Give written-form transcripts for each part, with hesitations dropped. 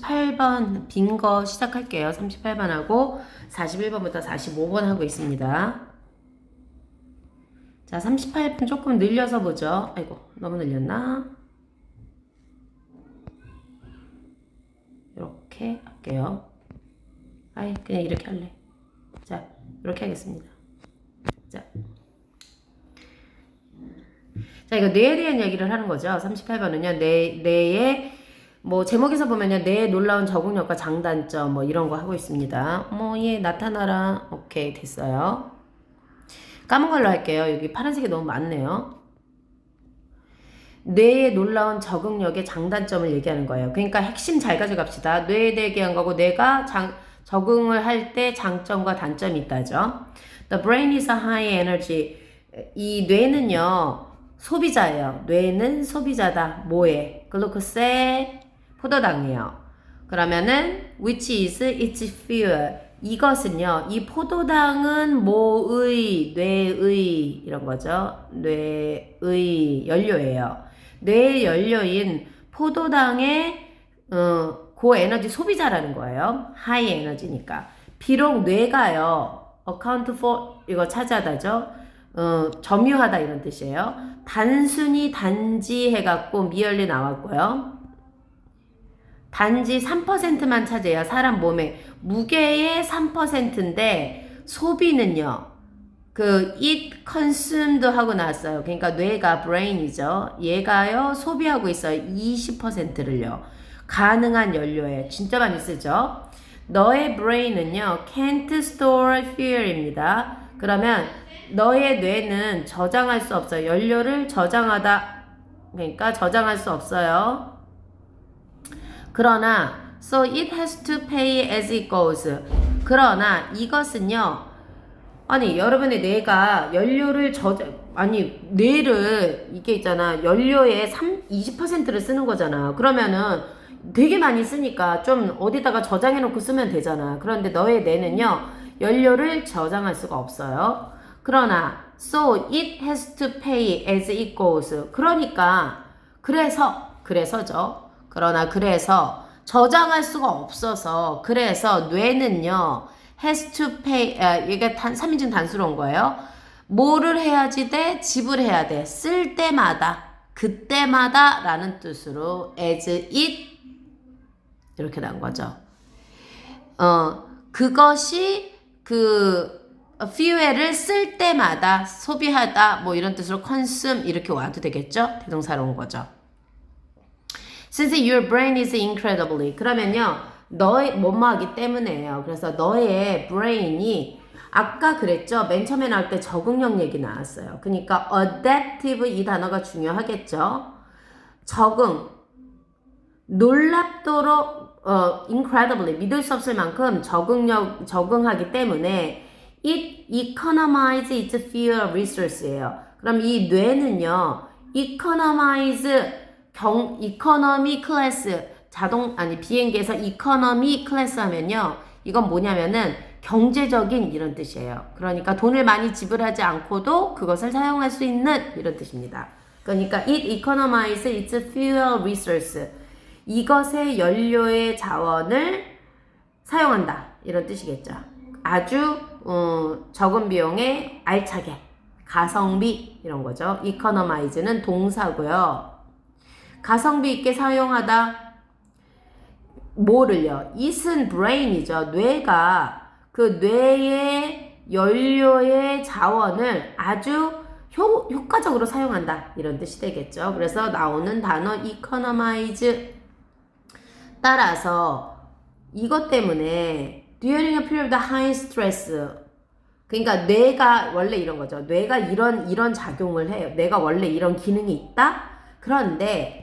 38번 빈 거 시작할게요. 38번 하고 41번부터 45번 하고 있습니다. 자, 38번 조금 늘려서 보죠. 아이고, 너무 늘렸나? 이렇게 할게요. 아이, 그냥 이렇게 할래. 자, 이렇게 하겠습니다. 자, 이거 뇌에 대한 얘기를 하는 거죠. 38번은요, 뇌의 뭐 제목에서 보면요, 뇌의 놀라운 적응력과 장단점 뭐 이런 거 하고 있습니다. 예, 나타나라. 오케이, 됐어요. 까만 걸로 할게요. 여기 파란색이 너무 많네요. 뇌의 놀라운 적응력의 장단점을 얘기하는 거예요. 그러니까 핵심 잘 가져갑시다. 뇌에 대해 얘기한 거고, 뇌가 적응을 할 때 장점과 단점이 있다죠. The brain is a high energy. 이 뇌는요, 소비자예요. 뇌는 소비자다. 뭐에? 글루코스의 포도당이에요. 그러면은 which is its fuel. 이것은요, 이 포도당은 뭐의, 뇌의 이런 거죠. 뇌의 연료예요. 뇌의 연료인 포도당의 고에너지 소비자라는 거예요. 하이 에너지니까. 비록 뇌가요, account for 이거 차지하다죠. 점유하다 이런 뜻이에요. 단순히 단지 해갖고 미열리 나왔고요. 단지 3%만 차지해요. 사람 몸의 무게의 3%인데 소비는요. eat, consumed 하고 나왔어요. 그러니까 뇌가 brain이죠. 얘가요 소비하고 있어요. 20%를요. 가능한 연료에 진짜 많이 쓰죠. 너의 brain은요 can't store fuel입니다. 그러면 너의 뇌는 저장할 수 없어요. 연료를 저장하다. 그러니까 저장할 수 없어요. 그러나 so it has to pay as it goes. 그러나 이것은요. 아니 여러분의 뇌가 연료를 뇌를 이게 있잖아. 연료의 20%를 쓰는 거잖아. 그러면은 되게 많이 쓰니까 좀 어디다가 저장해 놓고 쓰면 되잖아. 그런데 너의 뇌는요. 연료를 저장할 수가 없어요. 그러나 so it has to pay as it goes. 그러니까 그래서죠. 그래서 저장할 수가 없어서 그래서 뇌는요. has to pay 이게 3인칭 단수로 온 거예요. 뭐를 해야지 돼? 지불해야 돼. 쓸 때마다 그때마다 라는 뜻으로 as it 이렇게 나온 거죠. 그것이 fuel을 쓸 때마다 소비하다 뭐 이런 뜻으로 consume 이렇게 와도 되겠죠? 대동사로 온 거죠. Since your brain is incredibly 그러면요 너의 뭐뭐하기 때문에요. 그래서 너의 brain이 아까 그랬죠? 맨 처음에 나올 때 적응력 얘기 나왔어요. 그러니까 adaptive 이 단어가 중요하겠죠? 적응 놀랍도록 incredibly 믿을 수 없을 만큼 적응하기 때문에 it economize its fuel resource예요. 그럼 이 뇌는요 economize 이코노미 클래스 비행기에서 이코노미 클래스 하면요 이건 뭐냐면은 경제적인 이런 뜻이에요. 그러니까 돈을 많이 지불하지 않고도 그것을 사용할 수 있는 이런 뜻입니다. 그러니까 it economize its fuel resource 이것의 연료의 자원을 사용한다 이런 뜻이겠죠. 아주 적은 비용에 알차게 가성비 이런 거죠. economize는 동사고요. 가성비 있게 사용하다. 뭐를요? it은 brain이죠. 뇌가 그 뇌의 연료의 자원을 아주 효과적으로 사용한다. 이런 뜻이 되겠죠. 그래서 나오는 단어 economize 따라서 이것 때문에 during a period of high stress 그러니까 뇌가 원래 이런 거죠. 뇌가 이런 작용을 해요. 뇌가 원래 이런 기능이 있다? 그런데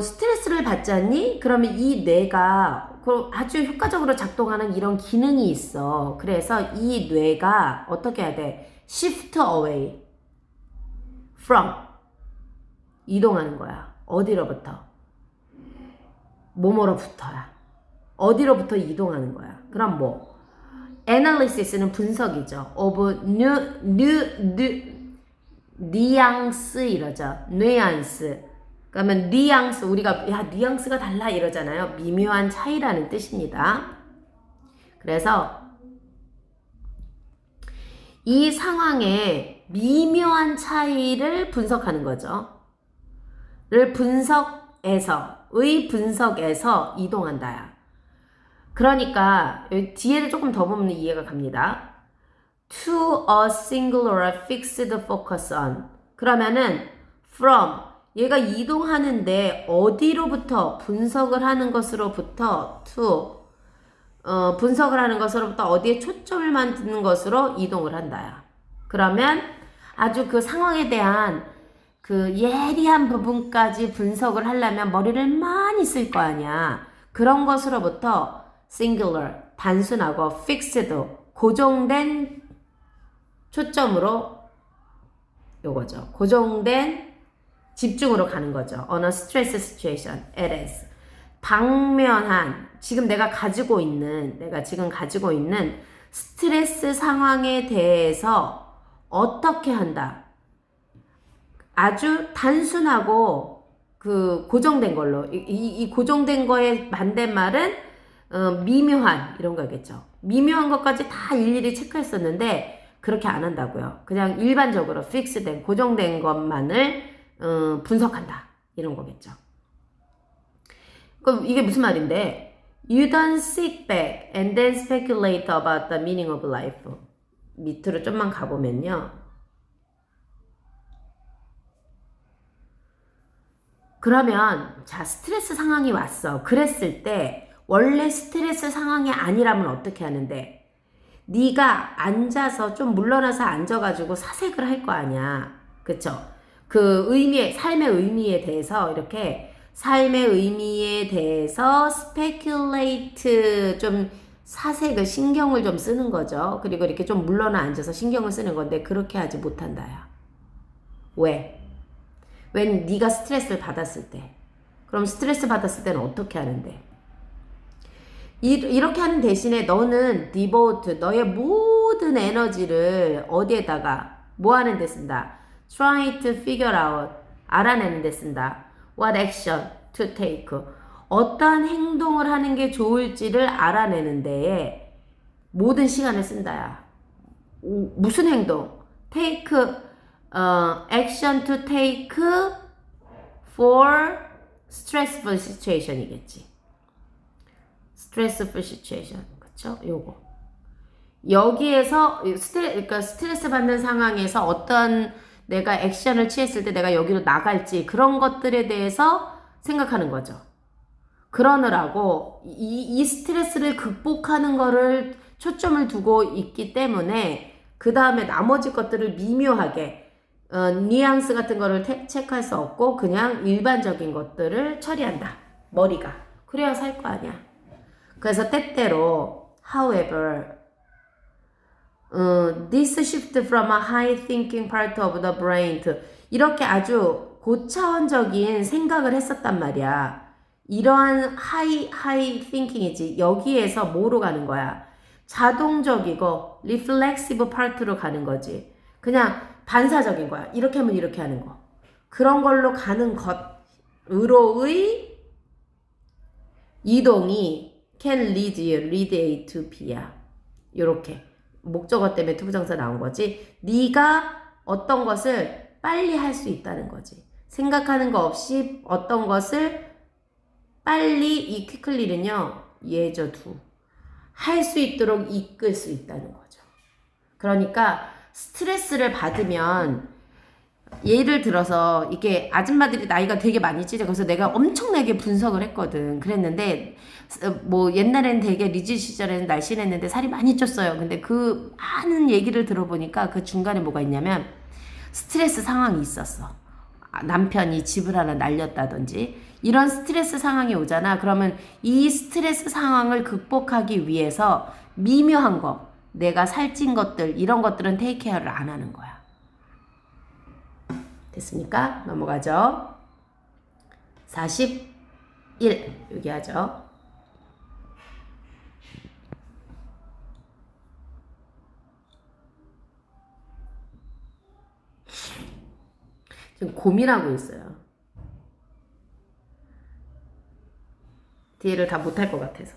스트레스를 받잖니? 그러면 이 뇌가 아주 효과적으로 작동하는 이런 기능이 있어. 그래서 이 뇌가 어떻게 해야 돼? shift away from 이동하는 거야. 어디로부터? 뭐뭐로부터야. 어디로부터 이동하는 거야. 그럼 뭐? analysis는 분석이죠. of 뉘앙스 이러죠. 뉘앙스 그러면 뉘앙스, 우리가 야 뉘앙스가 달라 이러잖아요. 미묘한 차이라는 뜻입니다. 그래서 이 상황의 미묘한 차이를 분석하는 거죠. 를 분석에서 이동한다야. 그러니까 여기 뒤에를 조금 더 보면 이해가 갑니다. To a singular fixed focus on. 그러면은 from 얘가 이동하는데 어디로부터 분석을 하는 것으로부터 to 분석을 하는 것으로부터 어디에 초점을 맞는 것으로 이동을 한다야. 그러면 아주 그 상황에 대한 그 예리한 부분까지 분석을 하려면 머리를 많이 쓸 거 아니야. 그런 것으로부터 singular, 단순하고 fixed, 고정된 초점으로 요거죠. 고정된 집중으로 가는 거죠. On a stress situation, it is. 당면한, 내가 지금 가지고 있는 스트레스 상황에 대해서 어떻게 한다. 아주 단순하고 그 고정된 걸로 이 고정된 거에 반대말은 미묘한 이런 거겠죠. 미묘한 것까지 다 일일이 체크했었는데 그렇게 안 한다고요. 그냥 일반적으로 픽스된 고정된 것만을 분석한다 이런 거겠죠. 그럼 이게 무슨 말인데? You don't sit back and then speculate about the meaning of life. 밑으로 좀만 가보면요. 그러면 자 스트레스 상황이 왔어. 그랬을 때 원래 스트레스 상황이 아니라면 어떻게 하는데? 네가 앉아서 좀 물러나서 앉아가지고 사색을 할 거 아니야. 그쵸? 그 삶의 의미에 대해서 이렇게 삶의 의미에 대해서 speculate 좀 사색을 신경을 좀 쓰는 거죠. 그리고 이렇게 좀 물러나 앉아서 신경을 쓰는 건데 그렇게 하지 못한다야. 왜? when 네가 스트레스를 받았을 때. 그럼 스트레스 받았을 때는 어떻게 하는데? 이렇게 하는 대신에 너는 devote, 너의 모든 에너지를 어디에다가 뭐 하는 데 쓴다? try to figure out, 알아내는 데 쓴다. what action to take, 어떤 행동을 하는 게 좋을지를 알아내는 데에 모든 시간을 쓴다야. 무슨 행동? take, action to take for stressful situation이겠지. stressful situation. 그쵸? 요거. 여기에서, 그러니까 스트레스 받는 상황에서 어떤 내가 액션을 취했을 때 내가 여기로 나갈지 그런 것들에 대해서 생각하는 거죠. 그러느라고 이 스트레스를 극복하는 거를 초점을 두고 있기 때문에 그 다음에 나머지 것들을 미묘하게 뉘앙스 같은 거를 체크할 수 없고 그냥 일반적인 것들을 처리한다. 머리가. 그래야 살 거 아니야. 그래서 때때로 however this shift from a high thinking part of the brain to 이렇게 아주 고차원적인 생각을 했었단 말이야. 이러한 high thinking이지. 여기에서 뭐로 가는 거야? 자동적이고 reflexive part로 가는 거지. 그냥 반사적인 거야. 이렇게 하면 이렇게 하는 거. 그런 걸로 가는 것으로의 이동이 can lead A to B야. 요렇게. 목적어 때문에 투부정사 나온 거지. 네가 어떤 것을 빨리 할 수 있다는 거지. 생각하는 거 없이 어떤 것을 빨리 이 quickly는요. 예저 두. 할 수 있도록 이끌 수 있다는 거죠. 그러니까 스트레스를 받으면 예를 들어서 이게 아줌마들이 나이가 되게 많이 찌죠. 그래서 내가 엄청나게 분석을 했거든. 그랬는데 뭐 옛날에는 되게 리즈 시절에는 날씬했는데 살이 많이 쪘어요. 근데 그 많은 얘기를 들어보니까 그 중간에 뭐가 있냐면 스트레스 상황이 있었어. 남편이 집을 하나 날렸다든지 이런 스트레스 상황이 오잖아. 그러면 이 스트레스 상황을 극복하기 위해서 미묘한 거, 내가 살찐 것들 이런 것들은 테이크 케어를 안 하는 거야. 됐습니까? 넘어가죠. 41 여기 하죠. 지금 고민하고 있어요. 뒤를 다 못할 것 같아서.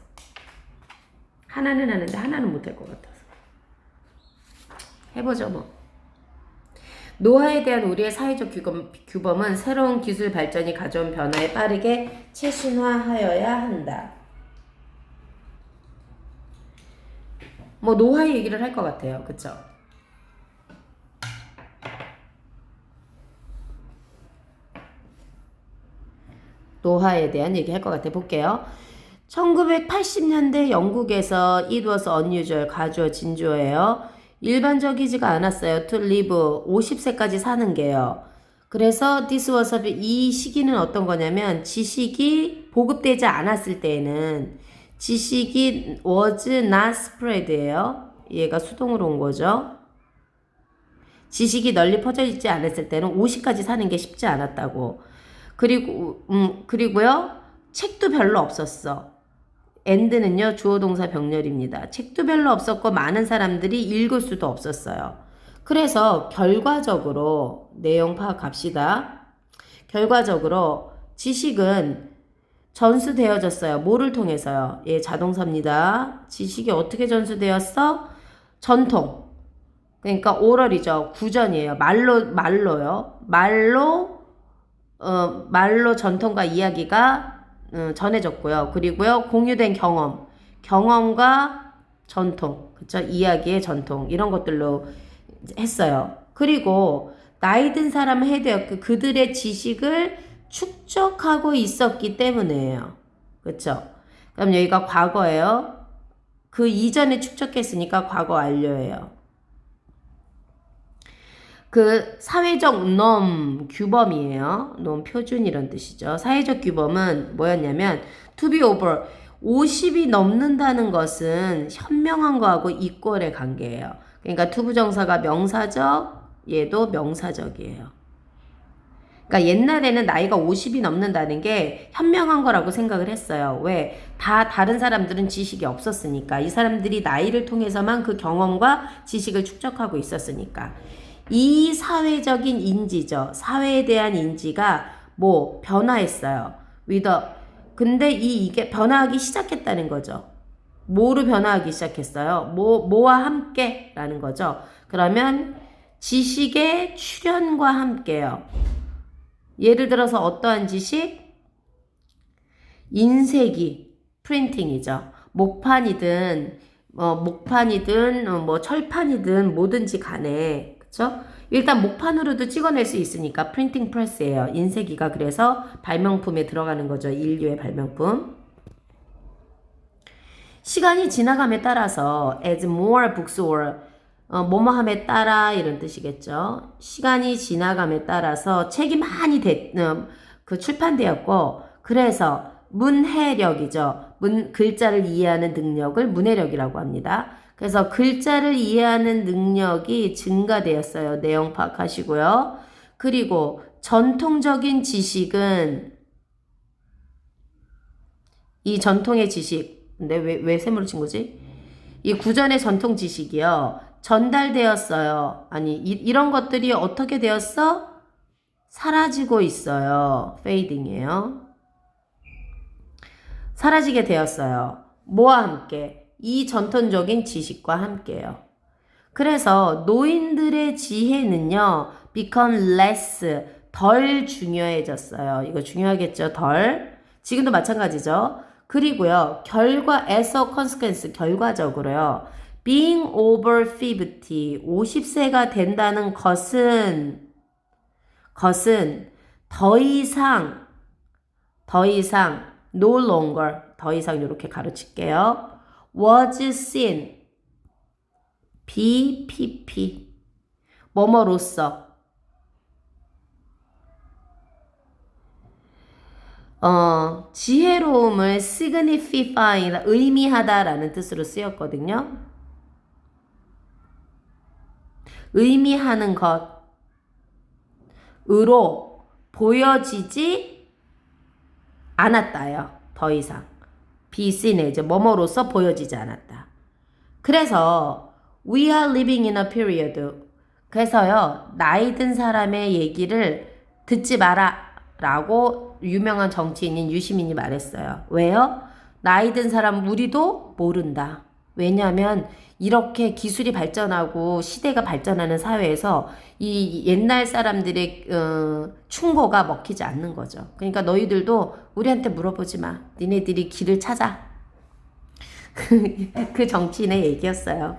하나는 하는데 하나는 못할 것 같아서. 해보죠 뭐. 노화에 대한 우리의 사회적 규범은 새로운 기술 발전이 가져온 변화에 빠르게 최신화하여야 한다. 뭐 노화 얘기를 할 것 같아요. 그쵸? 노화에 대한 얘기 할 것 같아. 볼게요. 1980년대 영국에서 it was unusual, 가주어, 진주어예요. 일반적이지가 않았어요. to live, 50세까지 사는 게요. 그래서 this was 이 시기는 어떤 거냐면 지식이 보급되지 않았을 때에는 지식이 was not spread예요. 얘가 수동으로 온 거죠. 지식이 널리 퍼져 있지 않았을 때는 50까지 사는 게 쉽지 않았다고. 그리고요. 책도 별로 없었어. and는요. 주어 동사 병렬입니다. 책도 별로 없었고 많은 사람들이 읽을 수도 없었어요. 그래서 결과적으로 내용 파악합시다. 결과적으로 지식은 전수되어졌어요. 뭐를 통해서요? 예, 자동사입니다. 지식이 어떻게 전수되었어? 전통. 그러니까 오럴이죠. 구전이에요. 말로요. 말로 전통과 이야기가 전해졌고요. 그리고요, 공유된 경험과 전통, 그쵸? 이야기의 전통, 이런 것들로 했어요. 그리고 나이 든 사람은 해대였고 그들의 지식을 축적하고 있었기 때문이에요. 그쵸? 그럼 여기가 과거예요. 그 이전에 축적했으니까 과거 완료예요. 그 사회적 규범이에요. 표준 이런 뜻이죠. 사회적 규범은 뭐였냐면 to be over 50이 넘는다는 것은 현명한 거하고 이꼴의 관계예요. 그러니까 투부정사가 명사적, 얘도 명사적이에요. 그러니까 옛날에는 나이가 50이 넘는다는 게 현명한 거라고 생각을 했어요. 왜? 다 다른 사람들은 지식이 없었으니까. 이 사람들이 나이를 통해서만 그 경험과 지식을 축적하고 있었으니까. 이 사회적인 인지죠. 사회에 대한 인지가 변화했어요. 근데 이게 변화하기 시작했다는 거죠. 뭐로 변화하기 시작했어요? 뭐와 함께 라는 거죠. 그러면 지식의 출현과 함께요. 예를 들어서 어떠한 지식? 인쇄기, 프린팅이죠. 목판이든 철판이든 뭐든지 간에, 그쵸? 일단 목판으로도 찍어낼 수 있으니까 프린팅 프레스예요. 인쇄기가 그래서 발명품에 들어가는 거죠. 인류의 발명품. 시간이 지나감에 따라서 as more books were 뭐뭐함에 따라 이런 뜻이겠죠. 시간이 지나감에 따라서 책이 많이 출판되었고 그래서 문해력이죠. 글자를 이해하는 능력을 문해력이라고 합니다. 그래서 글자를 이해하는 능력이 증가되었어요. 내용 파악하시고요. 그리고 전통적인 지식은 이 전통의 지식 근데 왜 세모를 친 거지? 이 구전의 전통 지식이요. 전달되었어요. 아니 이런 것들이 어떻게 되었어? 사라지고 있어요. 페이딩이에요. 사라지게 되었어요. 뭐와 함께? 이 전통적인 지식과 함께요. 그래서 노인들의 지혜는요. become less, 덜 중요해졌어요. 이거 중요하겠죠? 덜. 지금도 마찬가지죠. 그리고요. as a consequence, 결과적으로요. being over 50, 50세가 된다는 것은 더 이상 no longer, 더 이상 이렇게 가르칠게요. was seen, BPP, 뭐뭐로써 지혜로움을 signify, 의미하다라는 뜻으로 쓰였거든요. 의미하는 것으로 보여지지 않았다요. 더 이상. be seen, 이제 뭐뭐로써 보여지지 않았다. 그래서 we are living in a period. 그래서요. 나이 든 사람의 얘기를 듣지 마라 라고 유명한 정치인인 유시민이 말했어요. 왜요? 나이 든 사람 우리도 모른다. 왜냐하면 이렇게 기술이 발전하고 시대가 발전하는 사회에서 이 옛날 사람들의 충고가 먹히지 않는 거죠. 그러니까 너희들도 우리한테 물어보지 마. 니네들이 길을 찾아. 그 정치인의 얘기였어요.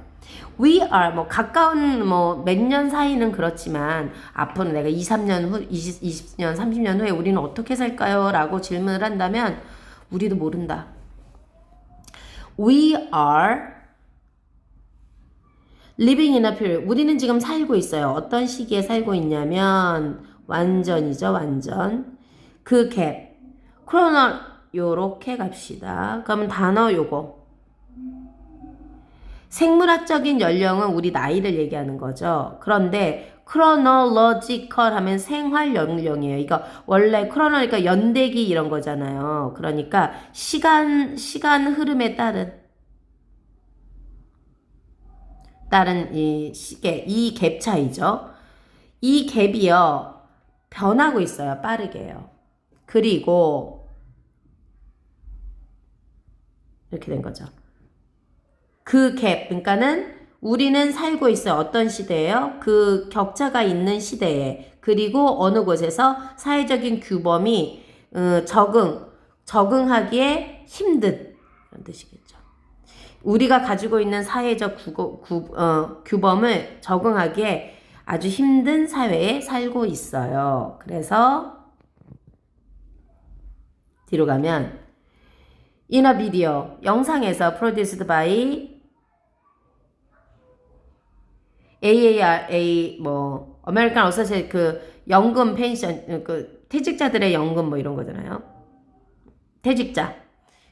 We are 뭐 가까운 뭐 몇 년 사이는 그렇지만 앞으로 내가 2, 3년 후, 20년, 30년 후에 우리는 어떻게 살까요? 라고 질문을 한다면 우리도 모른다. We are living in a period. 우리는 지금 살고 있어요. 어떤 시기에 살고 있냐면 완전이죠. 완전. 그 갭. 크로널 요렇게 갑시다. 그러면 단어 요거. 생물학적인 연령은 우리 나이를 얘기하는 거죠. 그런데 chronological 하면 생활 연령이에요. 이거 원래 chronological 연대기 이런 거잖아요. 그러니까 시간 흐름에 따른 이 시계, 이 갭 차이죠. 이 갭이요. 변하고 있어요. 빠르게요. 그리고 이렇게 된 거죠. 그 갭, 그러니까는 우리는 살고 있어요. 어떤 시대예요? 그 격차가 있는 시대에. 그리고 어느 곳에서 사회적인 규범이 적응하기에 힘든 이런 뜻이겠죠. 우리가 가지고 있는 사회적 규범을 적응하기에 아주 힘든 사회에 살고 있어요. 그래서 뒤로 가면 in a video, 영상에서 produced by AARA 뭐 아메리칸 어서시에이션 그 연금 펜션 그 퇴직자들의 연금 뭐 이런 거잖아요. 퇴직자에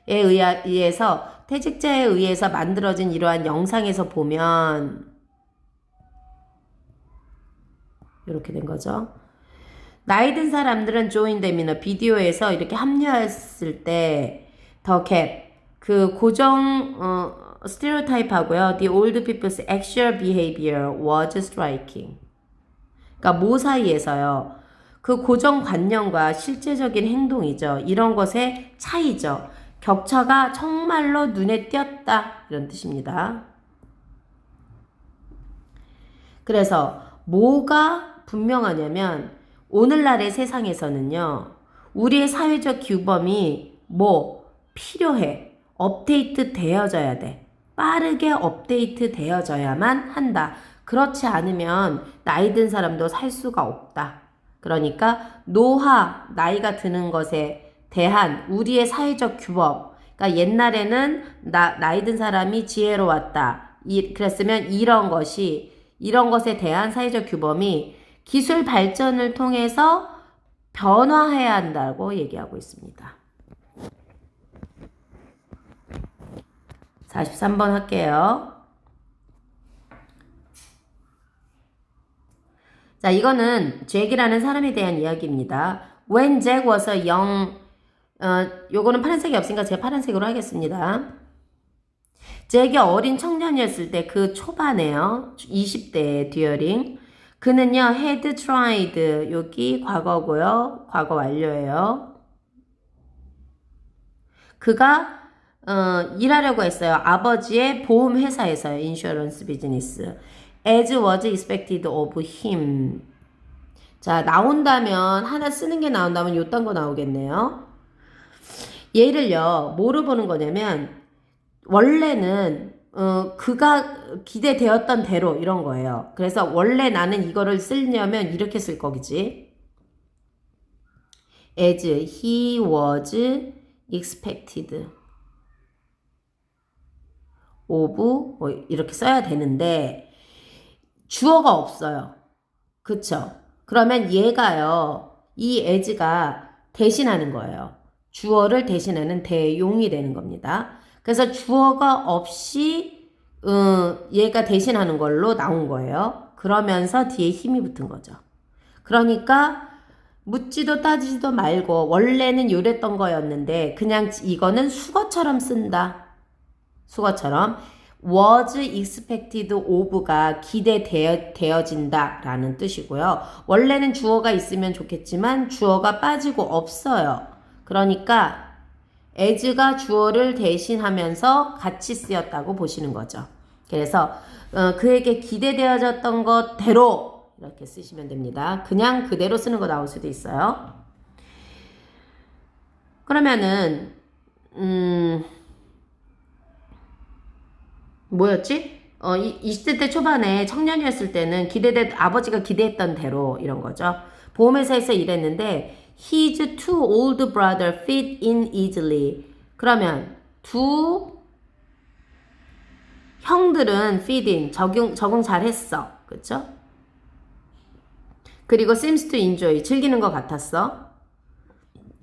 의해서 퇴직자에 의해서 만들어진 이러한 영상에서 보면 이렇게 된 거죠. 나이 든 사람들은 join them in a 비디오에서 이렇게 합류했을 때 더 갭, 그 고정 스테레오타입 하고요. The old people's actual behavior was striking. 그러니까 뭐 사이에서요. 그 고정관념과 실제적인 행동이죠. 이런 것의 차이죠. 격차가 정말로 눈에 띄었다. 이런 뜻입니다. 그래서 뭐가 분명하냐면 오늘날의 세상에서는요. 우리의 사회적 규범이 필요해. 업데이트 되어져야 돼. 빠르게 업데이트 되어져야만 한다. 그렇지 않으면 나이 든 사람도 살 수가 없다. 그러니까 나이가 드는 것에 대한 우리의 사회적 규범. 그러니까 옛날에는 나이 든 사람이 지혜로웠다. 그랬으면 이런 것에 대한 사회적 규범이 기술 발전을 통해서 변화해야 한다고 얘기하고 있습니다. 43번 할게요. 자, 이거는 잭이라는 사람에 대한 이야기입니다. When Jack was a young, 요거는 파란색이 없으니까 제가 파란색으로 하겠습니다. 잭이 어린 청년이었을 때 그 초반에요. 20대 듀어링. 그는요, had tried, 여기 과거고요. 과거 완료예요. 그가 일하려고 했어요. 아버지의 보험회사에서요. 인슈런스 비즈니스. As was expected of him. 자, 나온다면 하나 쓰는 게 나온다면 요딴 거 나오겠네요. 얘를요. 뭐로 보는 거냐면 원래는 그가 기대되었던 대로 이런 거예요. 그래서 원래 나는 이거를 쓰려면 이렇게 쓸 거겠지. As he was expected of 뭐 이렇게 써야 되는데 주어가 없어요. 그쵸? 그러면 얘가요. 이 as가 대신하는 거예요. 주어를 대신하는 대용이 되는 겁니다. 그래서 주어가 없이 얘가 대신하는 걸로 나온 거예요. 그러면서 뒤에 힘이 붙은 거죠. 그러니까 묻지도 따지지도 말고 원래는 요랬던 거였는데 그냥 이거는 수거처럼 쓴다. 수거처럼 was expected of가 기대되어진다 라는 뜻이고요. 원래는 주어가 있으면 좋겠지만 주어가 빠지고 없어요. 그러니까 as가 주어를 대신하면서 같이 쓰였다고 보시는 거죠. 그래서 그에게 기대되어졌던 것대로 이렇게 쓰시면 됩니다. 그냥 그대로 쓰는 거 나올 수도 있어요. 그러면은 뭐였지? 20대 때 초반에 청년이었을 때는 아버지가 기대했던 대로 이런 거죠. 보험회사에서 일했는데 his two old brother fit in easily. 그러면 두 형들은 fit in, 적응 잘 했어. 그쵸? 그리고 seems to enjoy, 즐기는 것 같았어.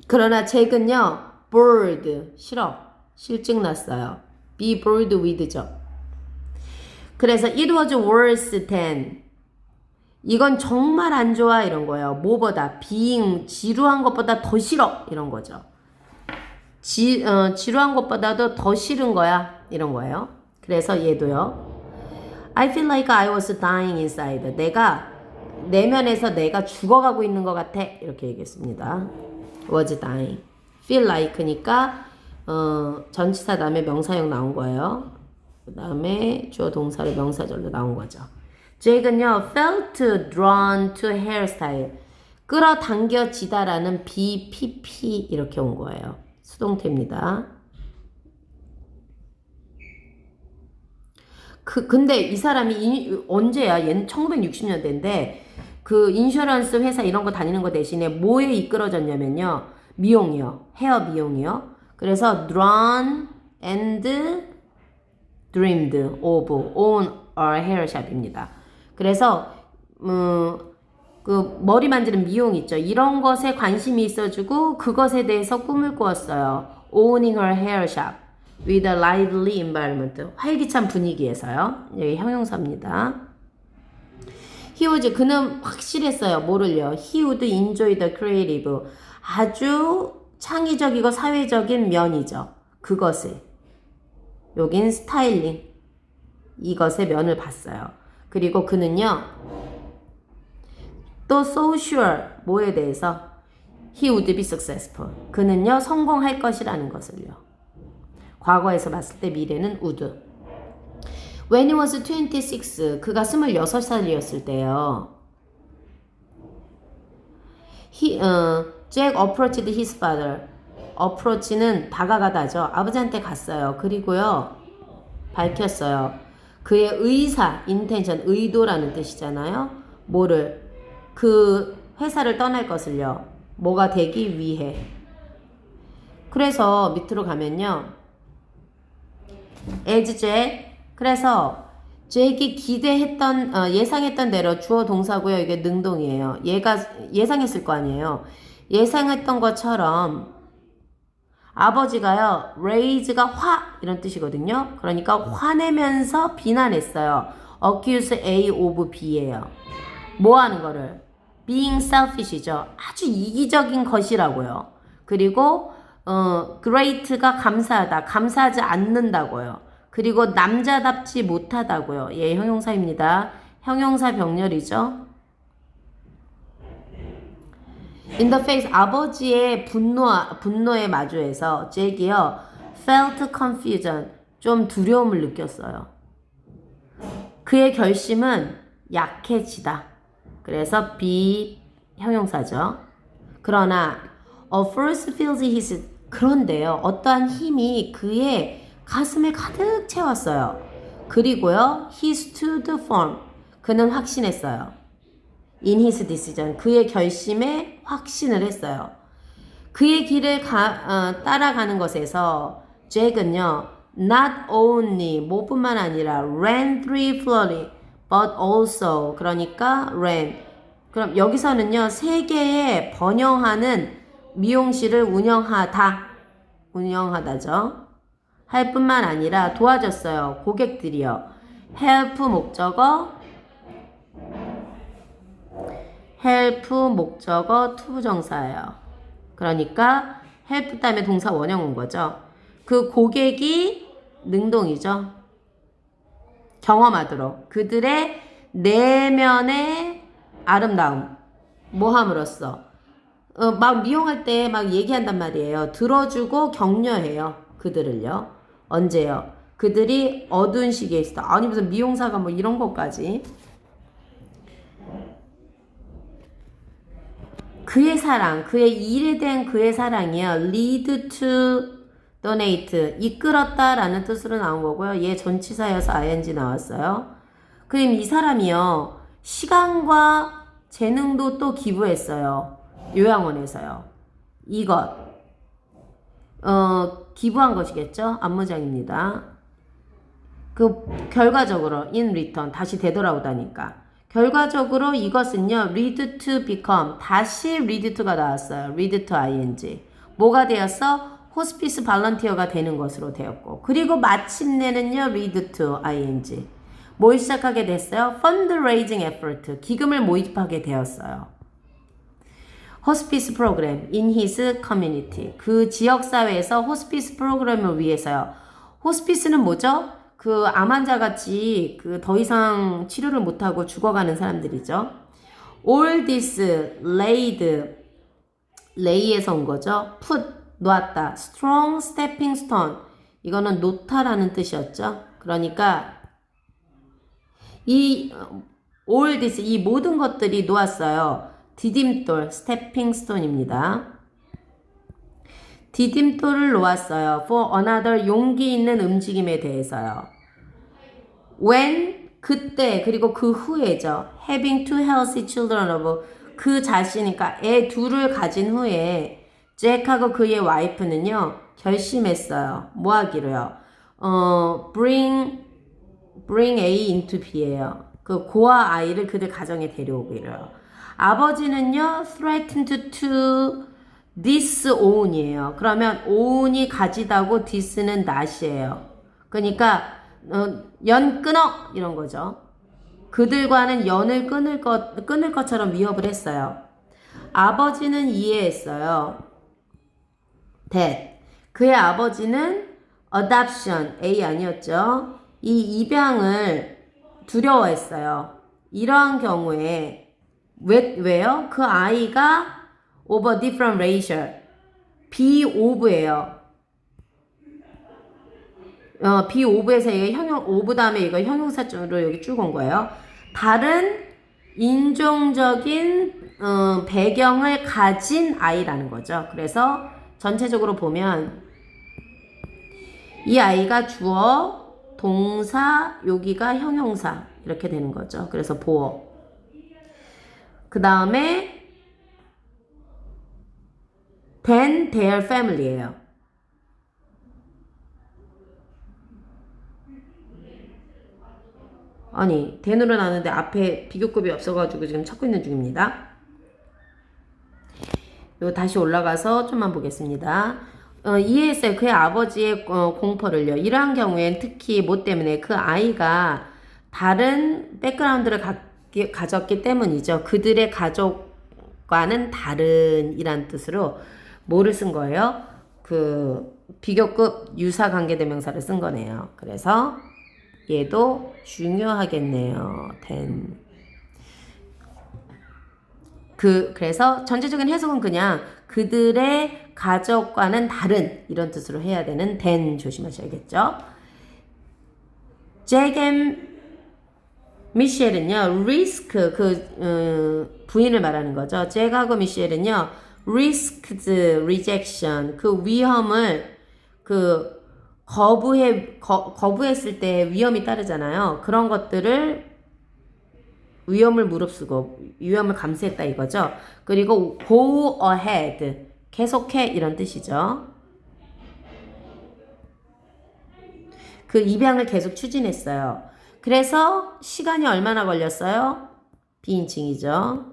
그러나 잭은요, bored, 싫어. 실증 났어요. be bored with죠. 그래서 it was worse than, 이건 정말 안 좋아 이런 거예요. 뭐보다 being, 지루한 것보다 더 싫어 이런 거죠. 지루한 것보다도 더 싫은 거야 이런 거예요. 그래서 얘도요. I feel like I was dying inside. 내가 내면에서 내가 죽어가고 있는 것 같아 이렇게 얘기했습니다. was dying. feel like니까 전치사 다음에 명사형 나온 거예요. 그 다음에 주어 동사로 명사절로 나온 거죠. 잭은요, felt drawn to hairstyle. 끌어당겨지다라는 BPP 이렇게 온 거예요. 수동태입니다. 근데 이 사람이 언제야? 얘는 1960년대인데 그 인슈런스 회사 이런 거 다니는 거 대신에 뭐에 이끌어졌냐면요. 미용이요. 헤어 미용이요. 그래서 drawn and dreamed of own a hair shop입니다. 그래서 그 머리 만지는 미용 있죠. 이런 것에 관심이 있어주고 그것에 대해서 꿈을 꾸었어요. Owning her hair shop with a lively environment. 활기찬 분위기에서요. 여기 형용사입니다. He was, 그는 확실했어요. 뭐를요? He would enjoy the creative. 아주 창의적이고 사회적인 면이죠. 그것을. 여긴 스타일링. 이것의 면을 봤어요. 그리고 그는요. 또 so sure. 뭐에 대해서? He would be successful. 그는요. 성공할 것이라는 것을요. 과거에서 봤을 때 미래는 would. When he was 26. 그가 26살이었을 때요. Jack approached his father. approach는 다가가다죠. 아버지한테 갔어요. 그리고요. 밝혔어요. 그의 의사, intention, 의도라는 뜻이잖아요. 뭐를? 그 회사를 떠날 것을요. 뭐가 되기 위해. 그래서 밑으로 가면요. as Jack. 그래서 잭이 기대했던 예상했던 대로 주어 동사고요. 이게 능동이에요. 얘가 예상했을 거 아니에요. 예상했던 것처럼 아버지가요. raise가 이런 뜻이거든요. 그러니까 화내면서 비난했어요. accuse A of B예요. 뭐 하는 거를? being selfish이죠. 아주 이기적인 것이라고요. 그리고 great가 감사하다. 감사하지 않는다고요. 그리고 남자답지 못하다고요. 예, 형용사입니다. 형용사 병렬이죠. In the face, 아버지의 분노에 마주해서 잭이요. felt confusion, 좀 두려움을 느꼈어요. 그의 결심은 약해지다. 그래서 be 형용사죠. 그러나 a force fills his, 그런데요. 어떠한 힘이 그의 가슴을 가득 채웠어요. 그리고요. he stood firm, 그는 확신했어요. in his decision, 그의 결심에 확신을 했어요. 그의 길을 따라가는 것에서 잭은요. not only, 뭐뿐만 아니라 ran 3 floors, but also, 그러니까 ran. 그럼 여기서는요. 3개의 번영하는 미용실을 운영하다죠. 할 뿐만 아니라 도와줬어요. 고객들이요. help 목적어 투부정사예요. 그러니까 help 다음에 동사 원형 온 거죠. 그 고객이 능동이죠. 경험하도록 그들의 내면의 아름다움 뭐함으로써 막 미용할 때 막 얘기한단 말이에요. 들어주고 격려해요. 그들을요. 언제요? 그들이 어두운 시기에 있어. 아니 무슨 미용사가 뭐 이런 것까지. 그의 사랑, 그의 일에 대한 그의 사랑이요. lead to donate, 이끌었다라는 뜻으로 나온 거고요. 얘 전치사여서 ing 나왔어요. 그럼 이 사람이요. 시간과 재능도 또 기부했어요. 요양원에서요. 이것, 기부한 것이겠죠? 앞문장입니다. 그 결과적으로 in return, 다시 되돌아오다니까. 결과적으로 이것은요, lead to become, 다시 lead to가 나왔어요. lead to ing. 뭐가 되었어? 호스피스 발런티어가 되는 것으로 되었고, 그리고 마침내는요, lead to ing. 뭘 시작하게 됐어요? fundraising effort, 기금을 모집하게 되었어요. 호스피스 프로그램 in his community, 그 지역사회에서 호스피스 프로그램을 위해서요. 호스피스는 뭐죠? 그 암 환자같이 그 더 이상 치료를 못하고 죽어가는 사람들이죠. All this laid, lay에서 온 거죠. put, 놓았다. strong stepping stone, 이거는 놓다라는 뜻이었죠. 그러니까 이 all this, 이 모든 것들이 놓았어요. 디딤돌, stepping stone입니다. 디딤돌을 놓았어요. for another, 용기 있는 움직임에 대해서요. when, 그때, 그리고 그 후에죠. having two healthy children of, 그 자신이니까 애 둘을 가진 후에 잭하고 그의 와이프는요, 결심했어요. 뭐 하기로요? bring A into B예요. 그 고아 아이를 그들 가정에 데려오기로요. 아버지는요, threatened to disown이에요. 그러면 own이 가지다고 dis는 not이에요. 그러니까 연 끊어 이런 거죠. 그들과는 연을 끊을 것처럼 위협을 했어요. 아버지는 이해했어요. that, 그의 아버지는 adoption, A 아니었죠. 이 입양을 두려워했어요. 이러한 경우에 왜요? 그 아이가 of a different racial, be of예요. be of에서 이게 of 다음에 이거 형용사적으로 여기 쭉 온 거예요. 다른 인종적인 배경을 가진 아이라는 거죠. 그래서 전체적으로 보면 이 아이가 주어, 동사, 여기가 형용사 이렇게 되는 거죠. 그래서 보어. 그 다음에 than their family예요. 아니, than으로 나왔는데 앞에 비교급이 없어가지고 지금 찾고 있는 중입니다. 요 다시 올라가서 좀만 보겠습니다. 이해했어요. 그의 아버지의 공포를요. 이러한 경우엔 특히 뭐 때문에 그 아이가 다른 백그라운드를 가졌기 때문이죠. 그들의 가족과는 다른이란 뜻으로 뭐를 쓴 거예요? 그 비교급 유사 관계대명사를 쓴 거네요. 그래서 얘도 중요하겠네요. than. 그래서 전체적인 해석은 그냥 그들의 가족과는 다른 이런 뜻으로 해야 되는 than 조심하셔야겠죠. 잭 앤 미셸은요, risk, 부인을 말하는 거죠. 잭하고 미셸은요, risked rejection, 그 위험을 거부했을 때 위험이 따르잖아요. 그런 것들을 위험을 무릅쓰고 위험을 감수했다 이거죠. 그리고 go ahead, 계속해 이런 뜻이죠. 그 입양을 계속 추진했어요. 그래서 시간이 얼마나 걸렸어요? 비인칭이죠.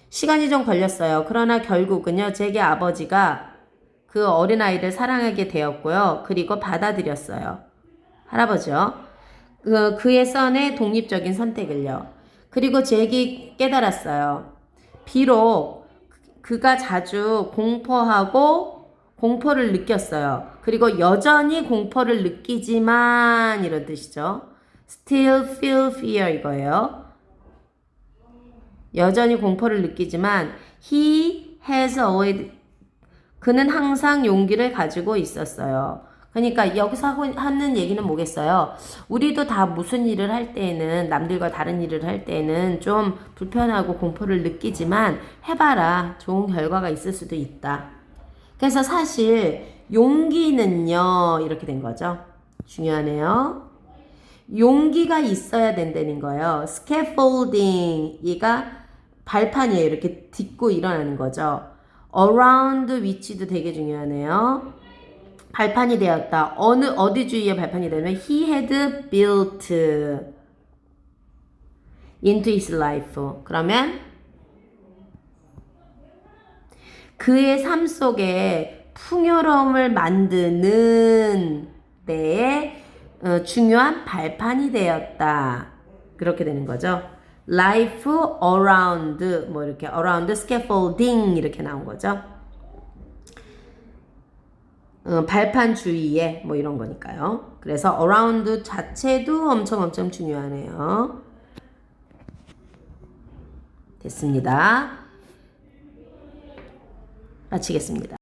시간이 좀 걸렸어요. 그러나 결국은요, 잭의 아버지가 그 어린아이를 사랑하게 되었고요. 그리고 받아들였어요. 할아버지요. 그의 선의 독립적인 선택을요. 그리고 잭이 깨달았어요. 비록 그가 자주 공포를 느꼈어요. 그리고 여전히 공포를 느끼지만 이런 뜻이죠. Still feel fear 이거예요. 여전히 공포를 느끼지만 He has always 그는 항상 용기를 가지고 있었어요. 그러니까 여기서 하는 얘기는 뭐겠어요? 우리도 다 무슨 일을 할 때에는 남들과 다른 일을 할 때에는 좀 불편하고 공포를 느끼지만 해봐라. 좋은 결과가 있을 수도 있다. 그래서 사실 용기는요 이렇게 된 거죠. 중요하네요. 용기가 있어야 된다는 거예요. scaffolding 이가 발판이에요. 이렇게 딛고 일어나는 거죠. around which도 되게 중요하네요. 발판이 되었다. 어디 주위에 발판이 되면 he had built into his life. 그러면 그의 삶 속에 풍요로움을 만드는 데에 중요한 발판이 되었다. 그렇게 되는 거죠. Life around 뭐 이렇게 around scaffolding 이렇게 나온 거죠. 발판 주위에 뭐 이런 거니까요. 그래서 around 자체도 엄청 중요하네요. 됐습니다. 마치겠습니다.